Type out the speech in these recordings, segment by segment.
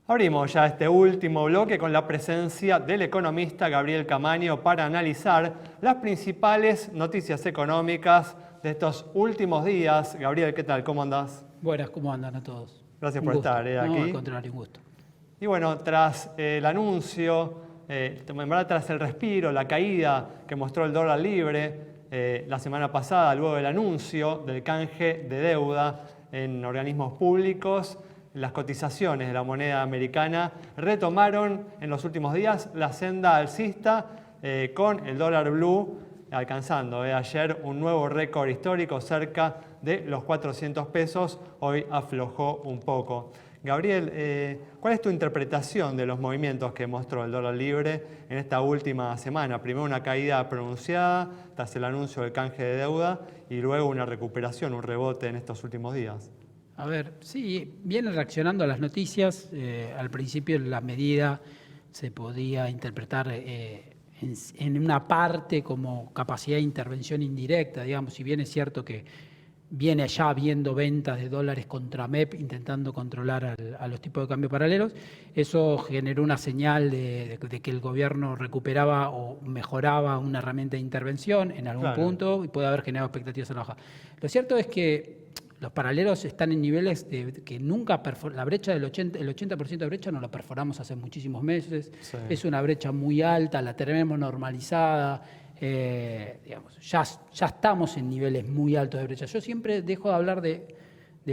Abrimos ya este último bloque con la presencia del economista Gabriel Camaño para analizar las principales noticias económicas de estos últimos días. Gabriel, ¿qué tal? ¿Cómo andás? Buenas, ¿cómo andan a todos? Gracias Un por gusto. estar No, aquí. al contrario, un gusto. Y bueno, tras el anuncio, en verdad tras el respiro, la caída que mostró el dólar libre la semana pasada, luego del anuncio del canje de deuda en organismos públicos, las cotizaciones de la moneda americana retomaron en los últimos días la senda alcista con el dólar blue alcanzando ayer un nuevo récord histórico cerca de los 400 pesos, hoy aflojó un poco. Gabriel, ¿cuál es tu interpretación de los movimientos que mostró el dólar libre en esta última semana? Primero una caída pronunciada tras el anuncio del canje de deuda y luego una recuperación, un rebote en estos últimos días. A ver, sí, viene reaccionando a las noticias. Al principio la medida se podía interpretar en una parte como capacidad de intervención indirecta, digamos, si bien es cierto que viene ya habiendo ventas de dólares contra MEP intentando controlar a los tipos de cambio paralelos, eso generó una señal de que el gobierno recuperaba o mejoraba una herramienta de intervención en algún punto y puede haber generado expectativas a la baja. Lo cierto es que los paralelos están en niveles que nunca la brecha el 80% de brecha no la perforamos hace muchísimos meses. Sí. Es una brecha muy alta, la tenemos normalizada. Digamos, ya estamos en niveles muy altos de brecha. Yo siempre dejo de hablar de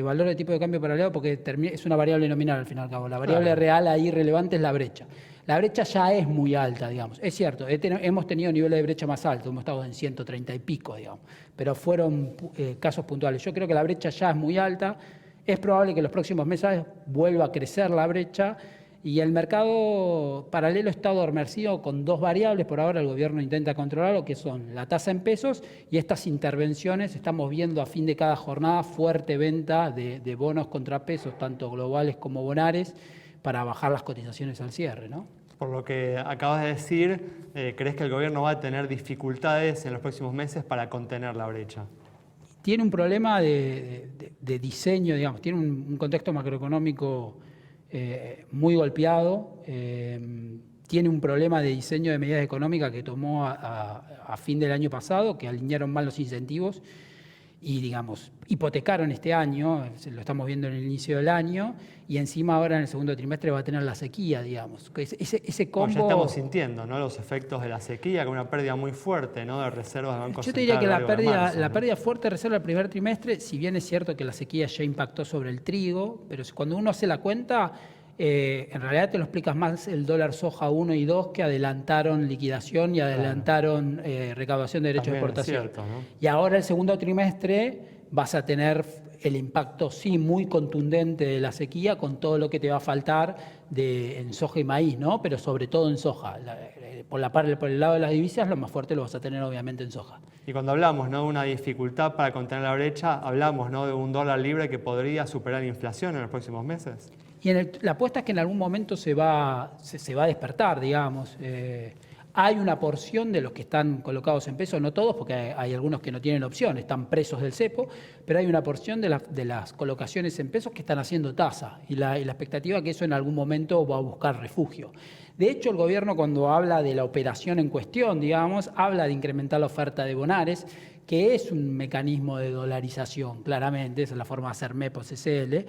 valor de tipo de cambio paralelo porque es una variable nominal al fin y al cabo. La variable real ahí relevante es la brecha. La brecha ya es muy alta, digamos. Es cierto, hemos tenido niveles de brecha más altos, hemos estado en 130 y pico, digamos, pero fueron casos puntuales. Yo creo que la brecha ya es muy alta, es probable que en los próximos meses vuelva a crecer la brecha y el mercado paralelo está adormecido con dos variables. Por ahora el gobierno intenta controlarlo, que son la tasa en pesos y estas intervenciones. Estamos viendo a fin de cada jornada fuerte venta de bonos contra pesos, tanto globales como bonares, para bajar las cotizaciones al cierre, ¿no? Por lo que acabas de decir, ¿crees que el gobierno va a tener dificultades en los próximos meses para contener la brecha? Tiene un problema de diseño, digamos, tiene un contexto macroeconómico muy golpeado, tiene un problema de diseño de medidas económicas que tomó a fin del año pasado, que alinearon mal los incentivos y, digamos, hipotecaron este año, lo estamos viendo en el inicio del año, y encima ahora en el segundo trimestre va a tener la sequía, digamos. Ese combo... Bueno, ya estamos sintiendo, ¿no?, los efectos de la sequía, con una pérdida muy fuerte, ¿no?, de reservas de Banco Central. Yo te diría que la ¿no? pérdida fuerte de reserva del primer trimestre, si bien es cierto que la sequía ya impactó sobre el trigo, pero cuando uno hace la cuenta, en realidad te lo explicas más el dólar soja 1 y 2 que adelantaron liquidación y adelantaron recaudación de derechos de exportación. Cierto, ¿no? Y ahora el segundo trimestre vas a tener el impacto sí muy contundente de la sequía con todo lo que te va a faltar en soja y maíz, ¿no? Pero sobre todo en soja. Por el lado de las divisas, lo más fuerte lo vas a tener obviamente en soja. Y cuando hablamos, ¿no?, de una dificultad para contener la brecha, hablamos, ¿no?, de un dólar libre que podría superar la inflación en los próximos meses. Y la apuesta es que en algún momento se va a despertar, digamos. Hay una porción de los que están colocados en pesos, no todos, porque hay algunos que no tienen opción, están presos del cepo, pero hay una porción de las colocaciones en pesos que están haciendo tasa y la expectativa es que eso en algún momento va a buscar refugio. De hecho, el gobierno cuando habla de la operación en cuestión, digamos, habla de incrementar la oferta de bonares, que es un mecanismo de dolarización, claramente, esa es la forma de hacer MEP o CCL.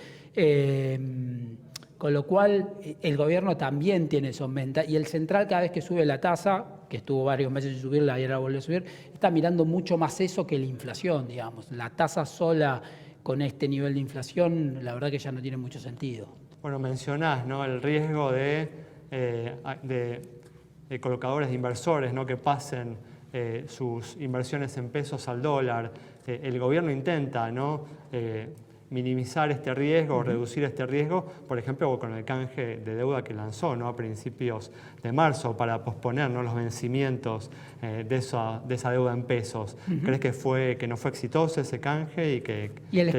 Con lo cual, el gobierno también tiene eso en venta y el central cada vez que sube la tasa, que estuvo varios meses sin subirla y ahora volvió a subir, está mirando mucho más eso que la inflación, digamos. La tasa sola con este nivel de inflación, la verdad que ya no tiene mucho sentido. Bueno, mencionás, ¿no?, el riesgo de colocadores de inversores, ¿no?, que pasen sus inversiones en pesos al dólar. El gobierno intenta, ¿no?, minimizar este riesgo, reducir este riesgo, por ejemplo, con el canje de deuda que lanzó, ¿no?, a principios de marzo para posponer, ¿no?, los vencimientos de esa deuda en pesos. ¿Crees que no fue exitoso ese canje?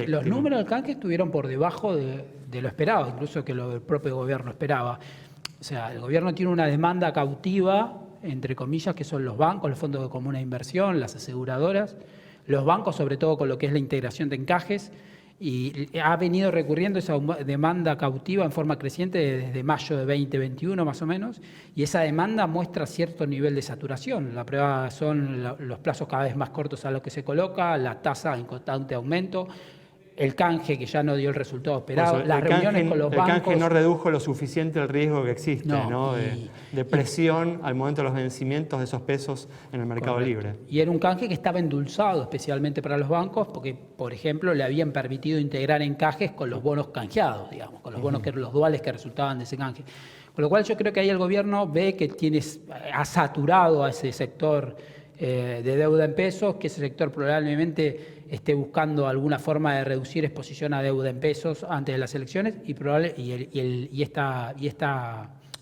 Los números del canje estuvieron por debajo de lo esperado, incluso que lo el propio gobierno esperaba. O sea, el gobierno tiene una demanda cautiva, entre comillas, que son los bancos, los fondos de común de inversión, las aseguradoras, los bancos sobre todo con lo que es la integración de encajes. Y ha venido recurriendo esa demanda cautiva en forma creciente desde mayo de 2021 más o menos, y esa demanda muestra cierto nivel de saturación. La prueba son los plazos cada vez más cortos a los que se coloca, la tasa en constante aumento, el canje que ya no dio el resultado esperado, Pues las reuniones con los bancos. El canje no redujo lo suficiente el riesgo que existe, ¿no? De presión al momento de los vencimientos de esos pesos en el mercado libre. Y era un canje que estaba endulzado especialmente para los bancos porque, por ejemplo, le habían permitido integrar encajes con los bonos canjeados, digamos, con los bonos los duales que resultaban de ese canje. Con lo cual yo creo que ahí el gobierno ve que ha saturado a ese sector de deuda en pesos, que ese sector probablemente esté buscando alguna forma de reducir exposición a deuda en pesos antes de las elecciones y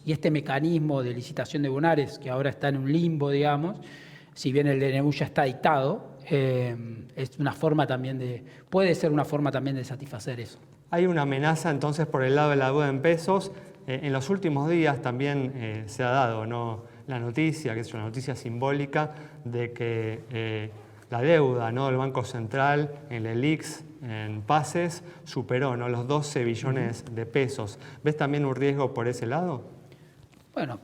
este mecanismo de licitación de bonares, que ahora está en un limbo, digamos, si bien el DNU ya está dictado, es una forma también puede ser una forma también de satisfacer eso. Hay una amenaza entonces por el lado de la deuda en pesos. En los últimos días también se ha dado, ¿no?, la noticia, que es una noticia simbólica, de que la deuda, ¿no?, del Banco Central en el ELIX, en pases, superó, ¿no?, los 12 billones de pesos. ¿Ves también un riesgo por ese lado? Bueno,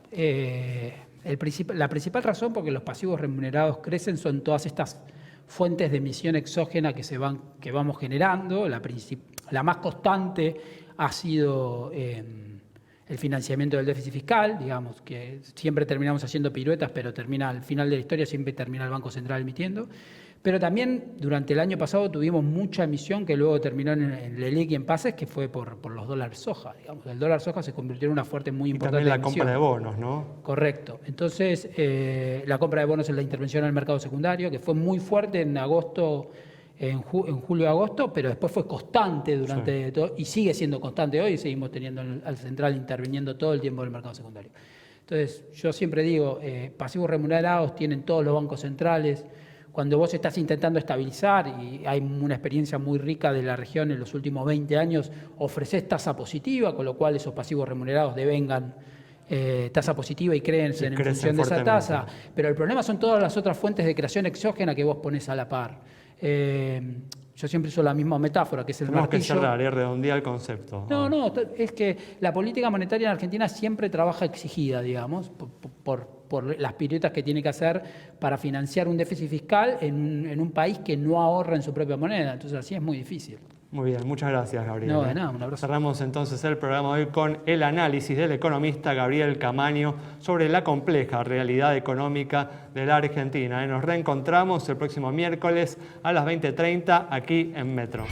la principal razón por que los pasivos remunerados crecen son todas estas fuentes de emisión exógena que vamos generando. La más constante ha sido el financiamiento del déficit fiscal, digamos, que siempre terminamos haciendo piruetas, pero al final de la historia siempre termina el Banco Central emitiendo. Pero también durante el año pasado tuvimos mucha emisión que luego terminó en el ELIC y en pases, que fue por los dólares soja. Digamos. El dólar soja se convirtió en una fuerte muy importante. Y también la compra de bonos, ¿no? Correcto. Entonces, la compra de bonos en la intervención al mercado secundario, que fue muy fuerte en agosto, en julio-agosto, pero después fue constante durante todo, y sigue siendo constante hoy, seguimos teniendo al central interviniendo todo el tiempo en el mercado secundario. Entonces, yo siempre digo, pasivos remunerados tienen todos los bancos centrales. Cuando vos estás intentando estabilizar, y hay una experiencia muy rica de la región en los últimos 20 años, ofreces tasa positiva, con lo cual esos pasivos remunerados devengan tasa positiva y créense en función de esa tasa. Pero el problema son todas las otras fuentes de creación exógena que vos pones a la par. Yo siempre uso la misma metáfora, que es el martillo. Tenemos que cerrar y redondear el concepto. No, es que la política monetaria en Argentina siempre trabaja exigida, digamos, por las piruetas que tiene que hacer para financiar un déficit fiscal en un país que no ahorra en su propia moneda. Entonces así es muy difícil. Muy bien, muchas gracias, Gabriel. No, de nada, un abrazo. Cerramos entonces el programa hoy con el análisis del economista Gabriel Camaño sobre la compleja realidad económica de la Argentina. Nos reencontramos el próximo miércoles a las 20:30 aquí en Metro.